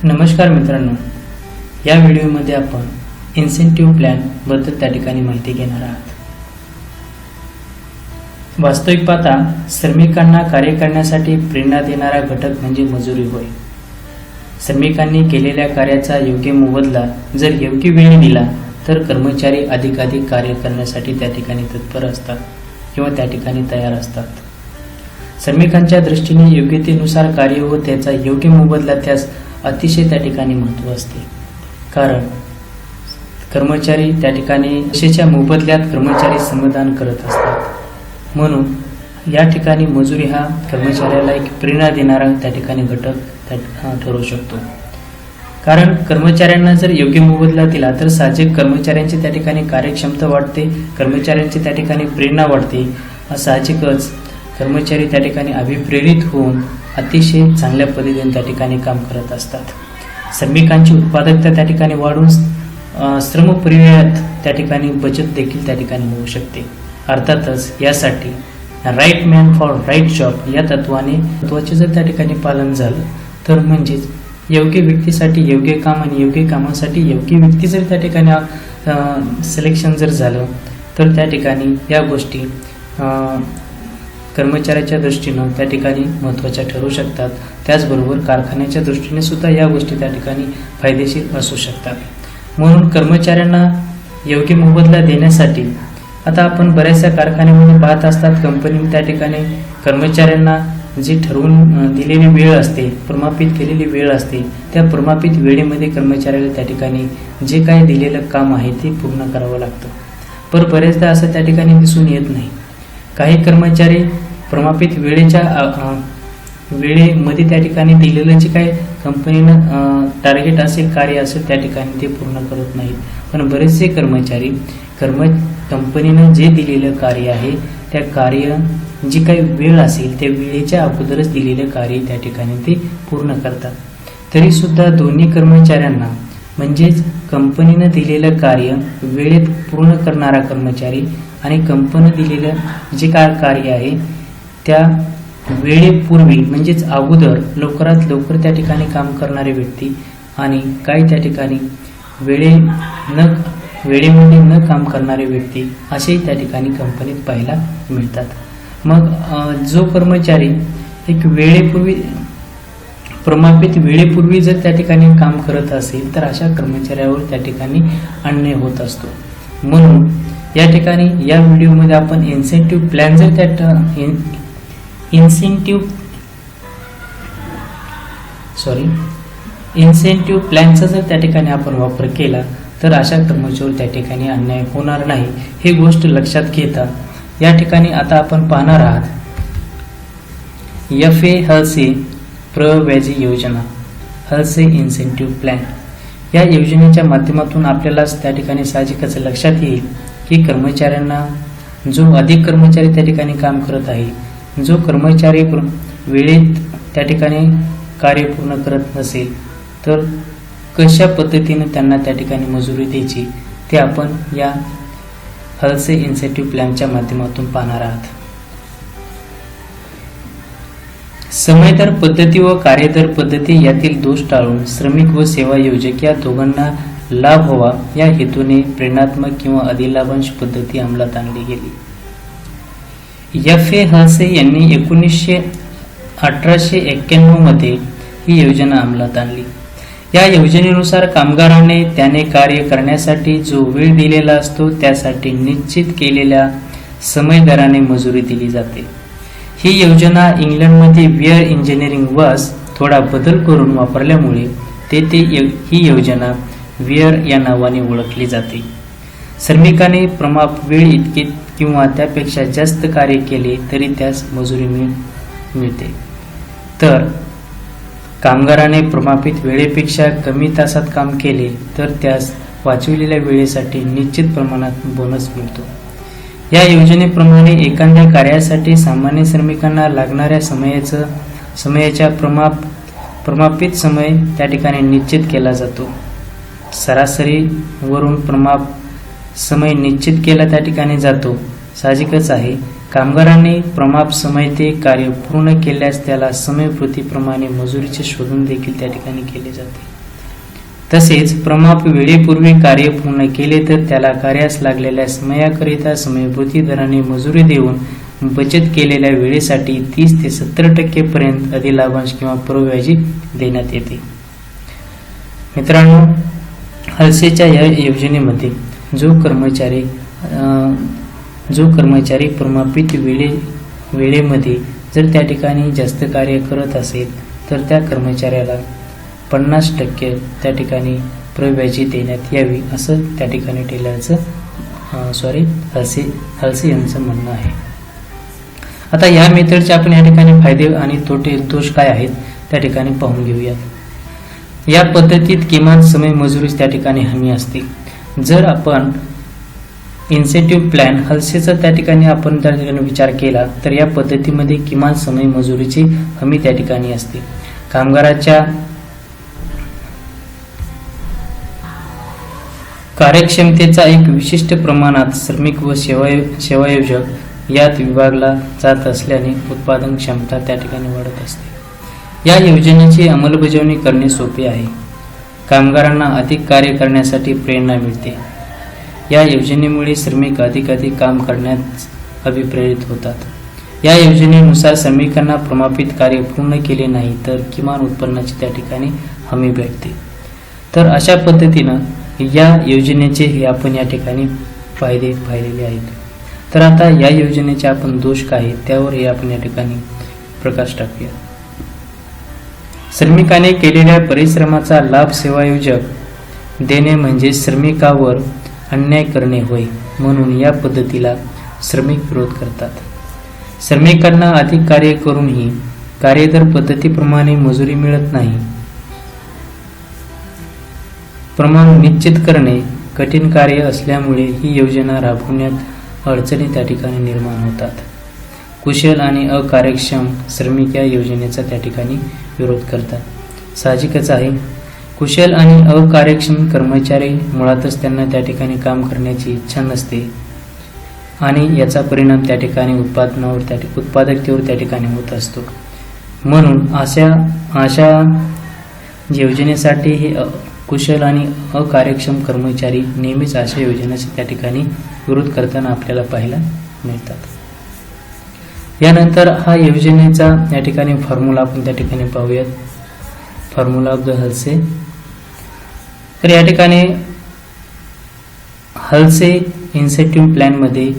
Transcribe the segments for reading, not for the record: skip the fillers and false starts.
नमस्कार मित्रांनो, या व्हिडिओमध्ये आपण इन्सेंटिव्ह प्लॅन बद्दल त्या ठिकाणी माहिती घेणार आहात. वास्तविक पाहता श्रमिकांना कार्य करण्यासाठी प्रेरणा देणारा घटक म्हणजे मजुरी होय. श्रमिकांनी केलेल्या कार्याचा योग्य मोबदला जर योग्य वेळी दिला तर कर्मचारी अधिकाधिक कार्य करण्यासाठी त्या ठिकाणी तत्पर असतात किंवा त्या ठिकाणी तयार असतात. श्रमिकांच्या दृष्टीने योग्यतेनुसार कार्य व त्याचा योग्य मोबदला त्यास अतिशय त्या ठिकाणी महत्त्व असते. कारण कर्मचारी त्या ठिकाणी पैशाच्या मोबदल्यात कर्मचारी समाधान करत असतात. म्हणून या ठिकाणी मजुरी हा कर्मचाऱ्याला एक प्रेरणा देणारा त्या ठिकाणी घटक ठरू शकतो. कारण कर्मचाऱ्यांना जर योग्य मोबदला दिला तर साहजिक कर्मचाऱ्यांची त्या ठिकाणी कार्यक्षमता वाढते, कर्मचाऱ्यांची त्या ठिकाणी प्रेरणा वाढते. साहजिकच कर्मचारी त्या ठिकाणी अभिप्रेरित होऊन अतिशय चांगल्या पद्धतीने त्या ठिकाणी काम करत असतात. श्रमिकांची उत्पादकता त्या ठिकाणी वाढून श्रम परिव्ययात त्या ठिकाणी बचत देखील त्या ठिकाणी होऊ शकते. अर्थातच यासाठी right man for right job या तत्वाचे जर त्या ठिकाणी पालन झालं तर म्हणजेच योग्य व्यक्तीसाठी योग्य काम आणि योग्य कामासाठी योग्य व्यक्ती जर त्या ठिकाणी सिलेक्शन जर झालं तर त्या ठिकाणी या गोष्टी कर्मचाऱ्याच्या दृष्टीनं त्या ठिकाणी महत्त्वाच्या ठरू शकतात. त्याचबरोबर कारखान्याच्या दृष्टीने सुद्धा या गोष्टी त्या ठिकाणी फायदेशीर असू शकतात. म्हणून कर्मचाऱ्यांना योग्य मोबदला देण्यासाठी आता आपण बऱ्याचशा कारखान्यामध्ये पाहत असतात, कंपनी त्या ठिकाणी कर्मचाऱ्यांना जी ठरवून दिलेली वेळ असते, प्रमापित केलेली वेळ असते, त्या प्रमापित वेळेमध्ये कर्मचाऱ्याला त्या ठिकाणी जे काही दिलेलं काम आहे ते पूर्ण करावं लागतं. पण बरेचदा असं त्या ठिकाणी दिसून येत नाही. काही कर्मचारी प्रमापित वेळेमध्ये त्या ठिकाणी दिलेलं जे काही कंपनीनं टार्गेट असेल, कार्य असेल त्या ठिकाणी ते पूर्ण करत नाहीत. पण बरेचसे कर्मचारी कंपनीनं जे दिलेलं कार्य आहे त्या कार्य जी काही वेळ असेल त्या वेळेच्या अगोदरच दिलेलं कार्य त्या ठिकाणी ते पूर्ण करतात. तरी सुद्धा दोन्ही कर्मचाऱ्यांना म्हणजेच कंपनीनं दिलेलं कार्य वेळेत पूर्ण करणारा कर्मचारी आणि कंपनी दिलेलं जे काय कार्य आहे त्या वेळेपूर्वी म्हणजेच अगोदर लवकरात लवकर त्या ठिकाणी काम करणारे व्यक्ती आणि काही त्या ठिकाणी वेळेमध्ये न काम करणारे व्यक्ती असे त्या ठिकाणी कंपनीत पाहायला मिळतात. मग जो कर्मचारी एक प्रमापित वेळेपूर्वी जर त्या ठिकाणी काम करत असेल तर अशा कर्मचाऱ्यावर त्या ठिकाणी अन्याय होत असतो. म्हणून या ठिकाणी या व्हिडिओमध्ये आपण इन्सेंटिव्ह प्लॅन जर इन्सेंटिव्ह प्लॅनचा जर त्या ठिकाणी आपण वापर केला तर अशा कर्मचाऱ्यावर त्या ठिकाणी अन्याय होणार नाही, ही गोष्ट लक्षात घेता या ठिकाणी आता आपण पाहणार आहात FA हलसे प्रव्याजी योजना, हलसे इन्सेंटिव्ह प्लॅन. या योजनेच्या माध्यमातून आपल्याला त्या ठिकाणी साहजिकच लक्षात येईल की कर्मचाऱ्यांना जो अधिक कर्मचारी त्या ठिकाणी काम करत आहे, जो कर्मचारी वेळेत त्या ठिकाणी कार्य पूर्ण करत नसेल तर कशा पद्धतीने त्यांना त्या ठिकाणी मजुरी द्यायची ते आपण या हलसे इन्सेंटिव्ह प्लॅनच्या माध्यमातून पाहणार आहात. समयदर पद्धती व कार्यदर पद्धती यातील दोष टाळून श्रमिक व सेवा योजक या दोघांना लाभ व्हावा या हेतूने प्रेरणात्मक किंवा अधिलाभांश पद्धती अंमलात आणली गेली. FA हलसे यांनी 1891 मध्ये ही योजना अंमलात आणली. या योजनेनुसार कामगाराने त्याने कार्य करण्यासाठी जो वेळ दिलेला असतो त्यासाठी निश्चित केलेल्या समय दराने मजुरी दिली जाते. ही योजना इंग्लंडमध्ये वेअर इंजिनिअरिंग वर्स थोडा बदल करून वापरल्यामुळे तेथे ही योजना वेअर या नावाने ओळखली जाते. श्रमिकाने प्रमाप वेळ इतके किंवा त्यापेक्षा जास्त कार्य केले तरी त्यास मजुरी मिळते. तर कामगाराने प्रमापित वेळेपेक्षा कमी तासात काम केले तर त्यास वाचविलेल्या वेळेसाठी निश्चित प्रमाणात बोनस मिळतो. या योजनेप्रमाणे एखाद्या कार्यासाठी सामान्य श्रमिकांना लागणाऱ्या समयाच्या प्रमापित समय त्या ठिकाणी निश्चित केला जातो. सरासरीवरून प्रमाप समय निश्चित केला त्या ठिकाणी जातो. साहजिकच आहे, कामगारांनी प्रमाप समय ते कार्य पूर्ण केल्यास त्याला समयपूर्तीप्रमाणे मजुरीचे शोधून देखील त्या ठिकाणी केले जाते. तसेच प्रमाप वेळेपूर्वी कार्य पूर्ण केले तर त्याला कार्यास लागलेल्या समयाकरिता समयपूर्ती दराने मजुरी देऊन बचत केलेल्या वेळेसाठी 30 ते 70% पर्यंत अधिलाभांश किंवा पूर्वव्याजी देण्यात येते. मित्रांनो, हलसेच्या या योजनेमध्ये जो कर्मचारी प्रमापित वेळेमध्ये जर त्या ठिकाणी जास्त कार्य करत असेल तर त्या कर्मचाऱ्याला 50% त्या ठिकाणी पूर्वव्याजी देण्यात यावी असं त्या ठिकाणी हलसे यांचं म्हणणं आहे. आता या मेथडचे आपण या ठिकाणी फायदे आणि तोटे दोष काय आहेत त्या ठिकाणी पाहून घेऊयात. या पद्धतीत किमान समय मजुरी त्या ठिकाणी हमी असते. जर आपण इन्सेंटिव्ह प्लॅन हलसेचा त्या ठिकाणी आपण त्या ठिकाणी विचार केला तर या पद्धतीमध्ये किमान समय मजुरीची हमी त्या ठिकाणी असते. कामगाराच्या कार्यक्षमतेचा एक विशिष्ट प्रमाणात श्रमिक व सेवायोजक यात विभागला जात असल्याने उत्पादन क्षमता त्या ठिकाणी वाढत असते. या योजनेची अंमलबजावणी करणे सोपे आहे. कामगारांना अधिक कार्य करण्यासाठी प्रेरणा मिळते. या योजनेमुळे श्रमिक अधिक काम करण्यास अभिप्रेरित होतात. या योजनेनुसार श्रमिकांना प्रमापित कार्य पूर्ण केले नाही तर किमान उत्पन्नाची त्या ठिकाणी हमी भेटते. तर अशा पद्धतीनं या योजनेचे हे आपण या ठिकाणी फायदे पाहिलेले आहेत. तर आता या योजनेचे आपण दोष काय आहेत त्यावर हे आपण या ठिकाणी प्रकाश टाकूया. श्रमिकाने केलेल्या परिश्रमाचा लाभ सेवायोजक देणे म्हणजे श्रमिकावर अन्याय करणे होय. म्हणून या पद्धतीला श्रमिक विरोध करतात. श्रमिकांना अधिक कार्य करूनही कार्यदर पद्धतीप्रमाणे मजुरी मिळत नाही. प्रमाण निश्चित करणे कठीण कार्य असल्यामुळे ही योजना राबवण्यात अडचणी त्या ठिकाणी निर्माण होतात. कुशल आणि अकार्यक्षम श्रमिक या योजनेचा त्या ठिकाणी विरोध करतात. साहजिकच आहे, कुशल आणि अकार्यक्षम कर्मचारी मुळातच त्यांना त्या ठिकाणी काम करण्याची इच्छा नसते आणि याचा परिणाम त्या ठिकाणी उत्पादकतेवर त्या ठिकाणी होत असतो. म्हणून अशा योजनेसाठी हे कुशल आणि अकार्यक्षम कर्मचारी नेहमीच अशा योजनेचा त्या ठिकाणी विरोध करताना आपल्याला पाहायला मिळतात. यानंतर हा योजनेचा या ठिकाणी फॉर्म्युला आपण त्या ठिकाणी पाहूयात. Formula of the Halsey. तर या ठिकाणी हलसे इन्सेंटिव्ह प्लॅनमध्ये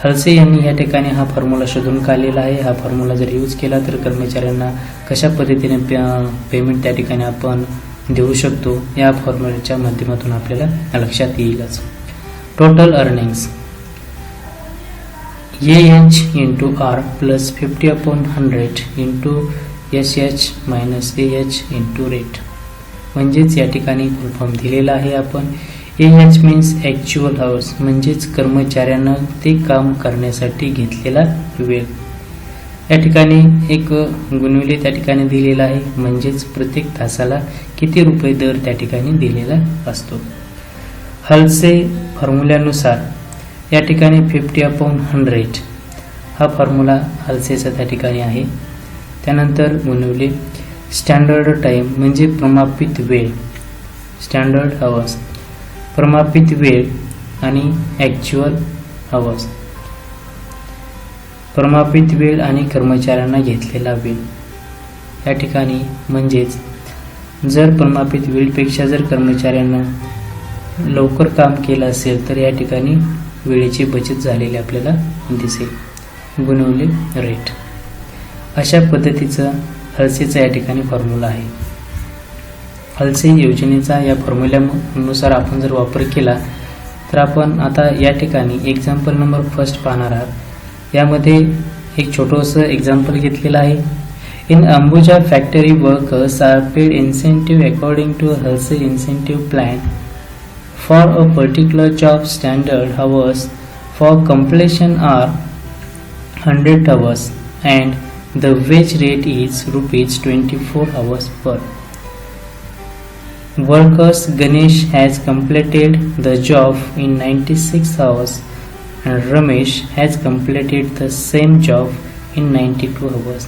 हलसे यांनी या ठिकाणी हा फॉर्म्युला शोधून काढलेला आहे. हा फॉर्म्युला जर यूज केला तर कर्मचाऱ्यांना कशा पद्धतीने पेमेंट त्या ठिकाणी आपण देऊ शकतो या फॉर्म्युल्याच्या माध्यमातून आपल्याला लक्षात येईलच. Total earnings AH into R plus 50/100 into SH minus AH into rate. म्हणजेच या ठिकाणी फुल फॉर्म दिलेला आहे आपण. AH मीन्स ॲक्च्युअल आवर्स म्हणजेच कर्मचाऱ्यांना ते काम करण्यासाठी घेतलेला वेळ. या ठिकाणी एक गुणविले त्या ठिकाणी दिलेला आहे म्हणजेच प्रत्येक तासाला किती रुपये दर त्या ठिकाणी दिलेला असतो. हलसे फॉर्म्युल्यानुसार या ठिकाणी 50/100 हा फॉर्म्युला हलसेचा त्या ठिकाणी आहे. त्यानंतर गुणविले स्टँडर्ड टाईम म्हणजे प्रमापित वेळ, स्टँडर्ड आवर्स, प्रमापित वेळ आणि ॲक्च्युअल आवर्स, प्रमापित वेळ आणि कर्मचाऱ्यांना घेतलेला वेळ. या ठिकाणी म्हणजेच जर प्रमापित वेळेपेक्षा जर कर्मचाऱ्यांना लवकर काम केलं असेल तर या ठिकाणी वेळेची बचत झालेली आपल्याला दिसेल. गुणवले रेट. अशा पद्धतीचा हलसेचा या ठिकाणी फॉर्म्युला आहे. हलसे योजनेचा या फॉर्म्युल्यानुसार आपण जर वापर केला तर आपण आता या ठिकाणी एक्झाम्पल नंबर फर्स्ट पाहणार आहात. यामध्ये एक छोटंसं एक्झाम्पल घेतलेलं आहे. In Ambuja factory workers are paid incentive according to Halsey incentive plan for a particular job. Standard hours for completion are 100 hours and the wage rate is ₹24 hours per. Workers Ganesh has completed the job in 96 hours and Ramesh has completed the same job in 92 hours.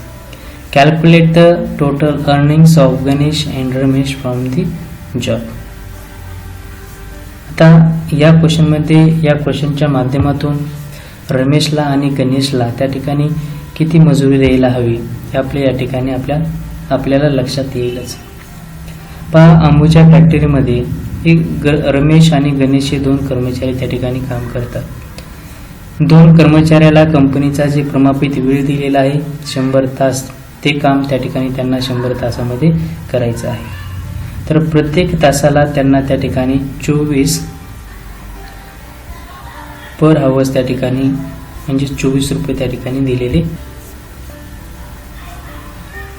Calculate the total earnings of Ganesh and Ramesh from the job. आता या क्वेश्चनच्या माध्यमातून रमेशला आणि गणेशला त्या ठिकाणी किती मजुरी द्यायला हवी हे आपल्या या ठिकाणी आपल्याला लक्षात येईलच. पहा, अंबुजा फॅक्टरीमध्ये रमेश आणि गणेश हे 2 कर्मचारी त्या ठिकाणी काम करतात. 2 कर्मचाऱ्याला कंपनीचा जे प्रमापित वेळ दिलेला आहे 100 तास, ते काम त्या ठिकाणी त्यांना 100 तासामध्ये करायचं आहे. तर प्रत्येक तासाला त्यांना त्या ठिकाणी 24 पर आवर्स त्या ठिकाणी म्हणजे 24 रुपये त्या ठिकाणी दिलेले.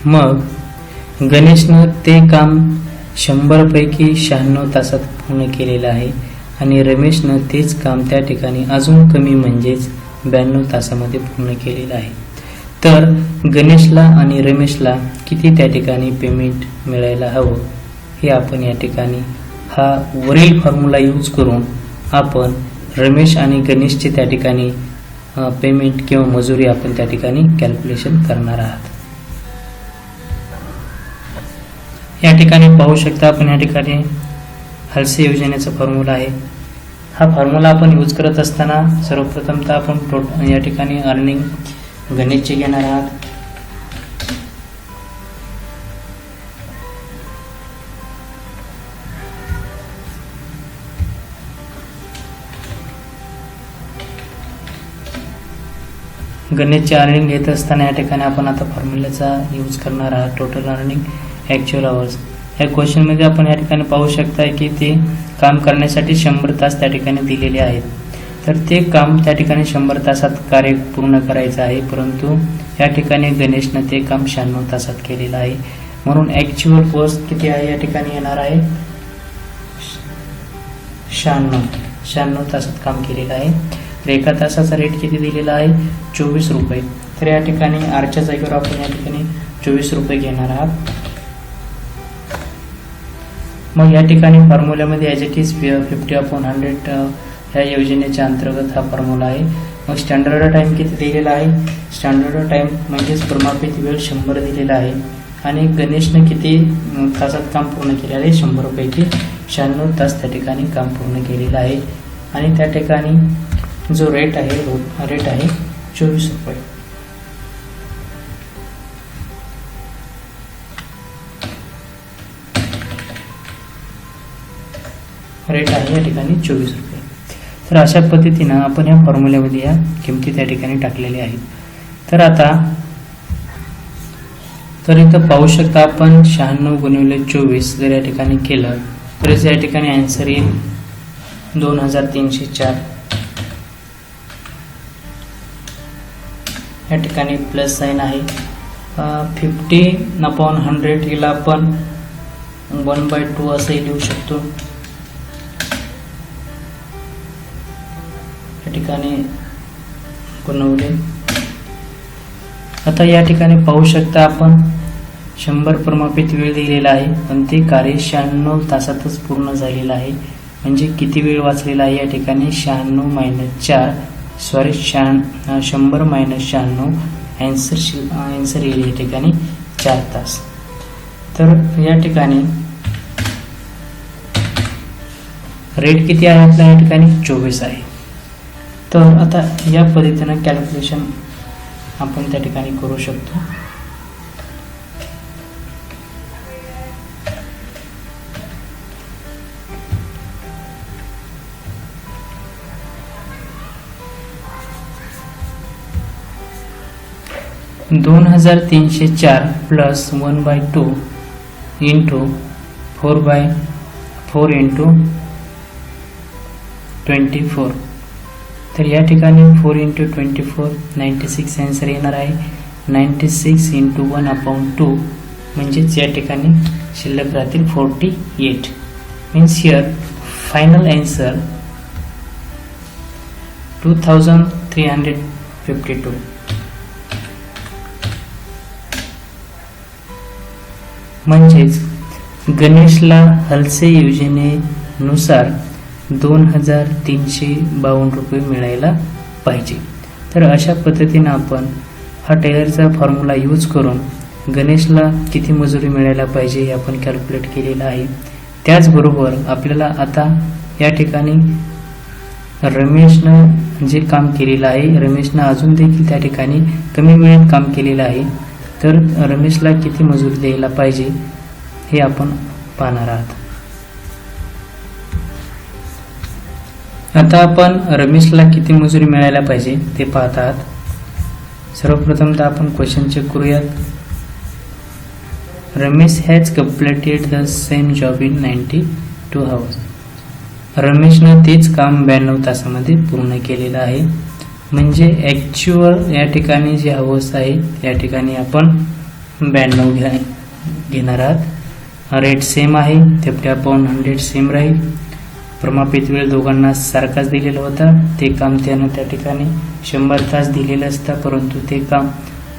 मग गणेशनं ते काम 100 पैकी 96 तासात पूर्ण केलेलं आहे आणि रमेशनं तेच काम त्या ठिकाणी अजून कमी म्हणजेच 92 तासामध्ये पूर्ण केलेलं आहे. तर गणेशला आणि रमेशला किती त्या ठिकाणी पेमेंट मिळायला हवं हे आपण या ठिकाणी हा वरील फॉर्म्युला यूज करून आपण रमेश आणि गणेशचे त्या ठिकाणी पेमेंट किंवा मजुरी आपण त्या ठिकाणी कॅल्क्युलेशन करणार आहात. या ठिकाणी पाहू शकता आपण या ठिकाणी हलसे योजनेचा फॉर्म्युला आहे. हा फॉर्म्युला आपण यूज करत असताना सर्वप्रथमतः आपण या ठिकाणी अर्निंग गणेशचे घेणार आहात. गणेशचे अर्निंग घेत असताना या ठिकाणी आपण आता फॉर्म्युलाचा यूज करणार आहात. Total earning actual hours. या क्वेश्चनमध्ये आपण या ठिकाणी पाहू शकता की ते काम करण्यासाठी 100 तास त्या ठिकाणी दिलेले आहेत. तर ते काम त्या ठिकाणी 100 तासात कार्य पूर्ण करायचं आहे, परंतु या ठिकाणी गणेशनं ते काम 96 तासात केलेलं आहे. म्हणून ॲक्च्युअल कॉस्ट किती आहे या ठिकाणी येणार आहे 96 तासात काम केलेलं आहे. तर एका तासाचा रेट किती दिलेला आहे 24 रुपये. तर या ठिकाणी आरच्या जागेवर आपण या ठिकाणी 24 रुपये घेणार आहात. मग या ठिकाणी फॉर्म्युल्यामध्ये ॲज इट इज 50/100 या योजनेच्या अंतर्गत हा फॉर्म्युला आहे. मग स्टँडर्ड टाइम किती दिलेला आहे, स्टँडर्ड टाइम म्हणजेच प्रमापित वेळ 100 दिलेला आहे आणि गणेशने किती तासात काम पूर्ण केलेलं आहे 100 पैकी 96 तास त्या ठिकाणी काम पूर्ण केलेलं आहे. आणि त्या ठिकाणी जो रेट आहे 24 रुपये. रेट आहे या ठिकाणी 24 रुपये. तर अशा पद्धतीनं आपण या फॉर्म्युल्यामध्ये या किमती त्या ठिकाणी टाकलेल्या आहेत. तर आता इथं पाहू शकता आपण 96 गुणिले 24 जर या ठिकाणी केलं तर या ठिकाणी आन्सर येईल 2304. या ठिकाणी प्लस साइन आहे. 50/100 हिला आपण 1/2 असंही लिहू शकतो. या ठिकाणी गुणवले. आता या ठिकाणी पाहू शकता आपण 100 प्रमापित वेळ दिलेला आहे, पण ते कार्य 96 तासातच पूर्ण झालेलं आहे. म्हणजे किती वेळ वाचलेला आहे या ठिकाणी 100 -96 आन्सर येईल या ठिकाणी 4 तास. तर या ठिकाणी रेट किती आहे आपल्या या ठिकाणी 24 आहे. तर आता या पद्धतीनं कॅल्क्युलेशन आपण त्या ठिकाणी करू शकतो. $2304 प्लस 1/2 इंटू 4/4 इंटू 24. तर या ठिकाणी 4 इंटू 24 96 आन्सर येणार आहे. 96 इंटू 1/2 म्हणजेच या ठिकाणी शिल्लक राहतील 48. Means here final answer 2352. म्हणजेच गणेशला हलसे योजनेनुसार 2352 रुपये मिळायला पाहिजे. तर अशा पद्धतीनं आपण हा टेलरचा फॉर्म्युला यूज करून गणेशला किती मजुरी मिळायला पाहिजे हे आपण कॅल्क्युलेट केलेलं आहे. त्याचबरोबर आपल्याला आता या ठिकाणी रमेशनं जे काम केलेलं आहे, रमेशनं अजून देखील त्या ठिकाणी कमी वेळेत काम केलेलं आहे, तर रमेशला किती मजुरी द्यायला पाहिजे हे आपण पाहणार आहात. आता आपण रमेशला किती मजुरी मिळायला पाहिजे ते पाहत आहात. सर्वप्रथम तर आपण क्वेश्चन चेक करूयात. Ramesh has completed the same job in 92 hours. रमेशनं तेच काम 92 तासामध्ये पूर्ण केलेलं आहे. म्हणजे ॲक्च्युअल या ठिकाणी जे हवर्स आहे या ठिकाणी आपण 92 घेणार आहात. रेट सेम आहे, 50/100 सेम राहील. प्रमापित वेळ दोघांना सारखाच दिलेला होता. ते काम त्यानं त्या ठिकाणी 100 तास दिलेलं असतं, परंतु ते काम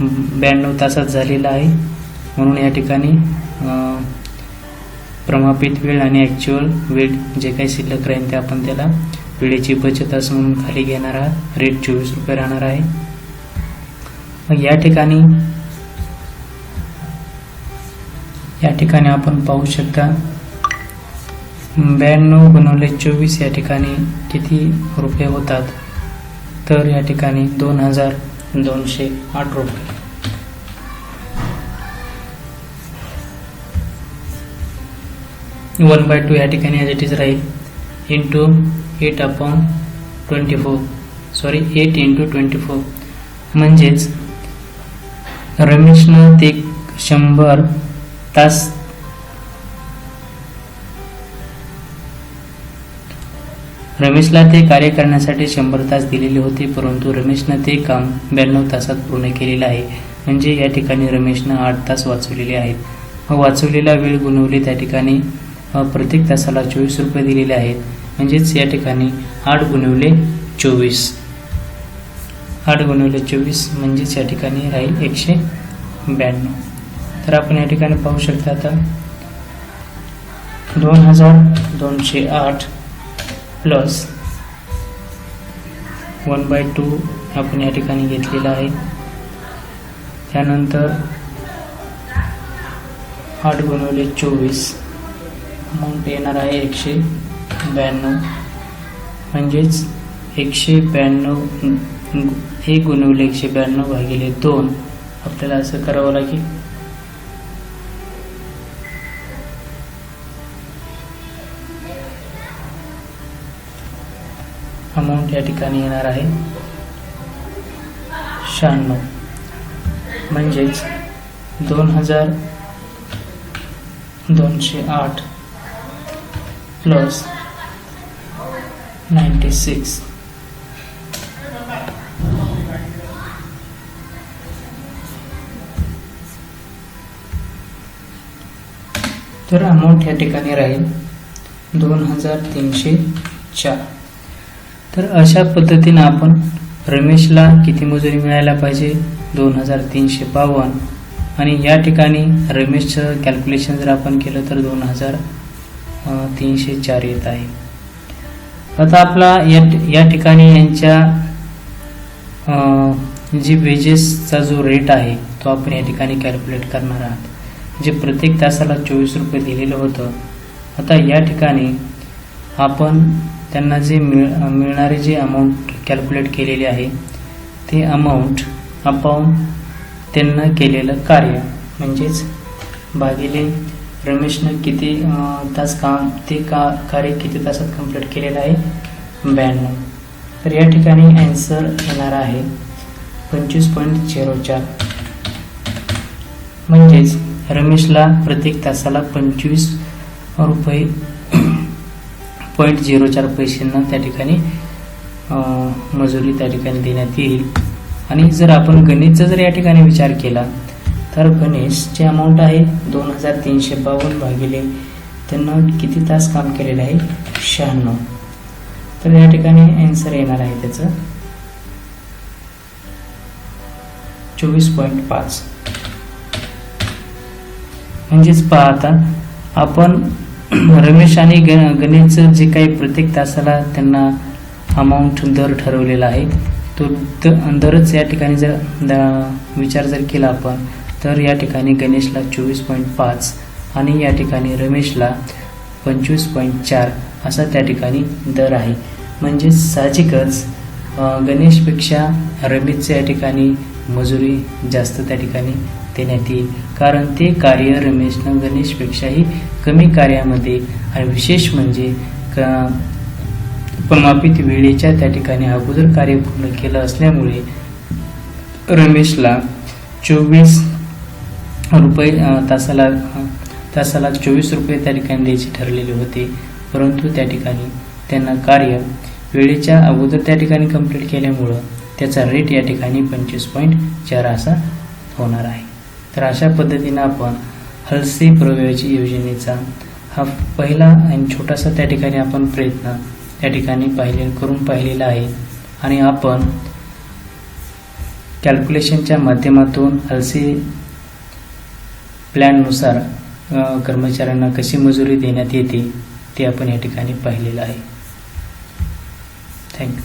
92 तासात झालेलं आहे. म्हणून या ठिकाणी प्रमापित वेळ आणि ॲक्च्युअल वेळ जे काही शिल्लक राहील ते आपण त्याला वेळेची बचत असं म्हणून खाली घेणार आहात. रेट 24 रुपये राहणार आहे. मग या ठिकाणी आपण पाहू शकता 92 गुणिले 24 या ठिकाणी किती रुपये होतात. तर या ठिकाणी 2208 रुपये. वन बाय 2 या ठिकाणी ॲज इट इज राहील इंटू 8/24 8 × 24. म्हणजेच रमेशनं ते 100 तास रमेशला ते कार्य करण्यासाठी 100 तास दिलेले होते, परंतु रमेशनं ते काम 92 तासात पूर्ण केलेलं आहे. म्हणजे या ठिकाणी रमेशनं 8 तास वाचवलेले आहेत. मग वाचवलेला वेळ गुणवले त्या ठिकाणी प्रत्येक तासाला 24 रुपये दिलेले आहेत. म्हणजेच या ठिकाणी 8 गुणिले 24 म्हणजेच या ठिकाणी राहील 192. तर आपण या ठिकाणी पाहू शकता आता 2208 प्लस 1/2 आपण या ठिकाणी घेतलेला आहे. त्यानंतर 8 गुणिले 24 अमाऊंट येणार आहे 192. म्हणजेच 192 हे गुणिले 192 भागिले 2 आपल्याला असं करावं लागेल. अमाऊंट या ठिकाणी येणार आहे 96. म्हणजेच 2208 प्लस 96. तर अमाऊंट या ठिकाणी राहील 2304. तर अशा पद्धतीने आपण रमेशला किती मजुरी मिळायला पाहिजे 2352. आणि या ठिकाणी रमेशचं कॅल्क्युलेशन जर आपण केलं तर 2304 येत आहे. आता आपला या ठिकाणी यांच्या जी वेजेसचा जो रेट आहे तो आपण या ठिकाणी कॅल्क्युलेट करणार आहात. जे प्रत्येक तासाला 24 रुपये दिलेलं होतं. आता या ठिकाणी आपण त्यांना जे मिळणारे जे अमाऊंट कॅल्क्युलेट केलेले आहे ते अमाऊंट अपॉन त्यांना केलेलं कार्य म्हणजेच भागिले रमेशनं किती तास काम ते कार्य किती तासात कंप्लीट केलेलं आहे 92. तर या ठिकाणी ॲन्सर येणार आहे 25.04. म्हणजेच रमेशला प्रत्येक तासाला 25.04 पैशांना त्या ठिकाणी मजुरी त्या ठिकाणी देण्यात येईल. आणि जर आपण गणेशचा जर या ठिकाणी विचार केला तर गणेशचे अमाऊंट आहे 2352 भागिले त्यांना किती तास काम केलेलं आहे 96. तर या ठिकाणी ॲन्सर येणार आहे त्याचं 24.5. म्हणजेच पाहता आपण रमेश आणि गणेशचं जे काही प्रत्येक तासाला त्यांना अमाऊंट दर ठरवलेला आहे तो दरच या ठिकाणी जर विचार जर केला आपण तर या ठिकाणी गणेशला 24.5 आणि या ठिकाणी रमेशला 25.4 असा त्या ठिकाणी दर आहे. म्हणजे साहजिकच गणेशपेक्षा रमेशचे या ठिकाणी मजुरी जास्त त्या ठिकाणी देण्यात येईल, कारण ते कार्य रमेशनं गणेशपेक्षाही कमी कार्यामध्ये आणि विशेष म्हणजे प्रमापित वेळेच्या त्या ठिकाणी अगोदर कार्य पूर्ण केलं असल्यामुळे रमेशला 24 रुपये तासाला 24 रुपये त्या ठिकाणी द्यायचे ठरलेले होते, परंतु त्या ठिकाणी त्यांना कार्य वेळेच्या अगोदर त्या ठिकाणी कंप्लीट केल्यामुळं त्याचा रेट या ठिकाणी 25.4 असा होणार आहे. तर अशा पद्धतीनं आपण हलसे प्रयोगाची योजनेचा हा पहिला आणि छोटासा त्या ठिकाणी आपण प्रयत्न त्या ठिकाणी करून पाहिलेला आहे आणि आपण कॅल्क्युलेशनच्या माध्यमातून हलसे प्लॅननुसार कर्मचाऱ्यांना कशी मजुरी देण्यात येते ते आपण या ठिकाणी पाहिलेलं आहे. थँक्यू.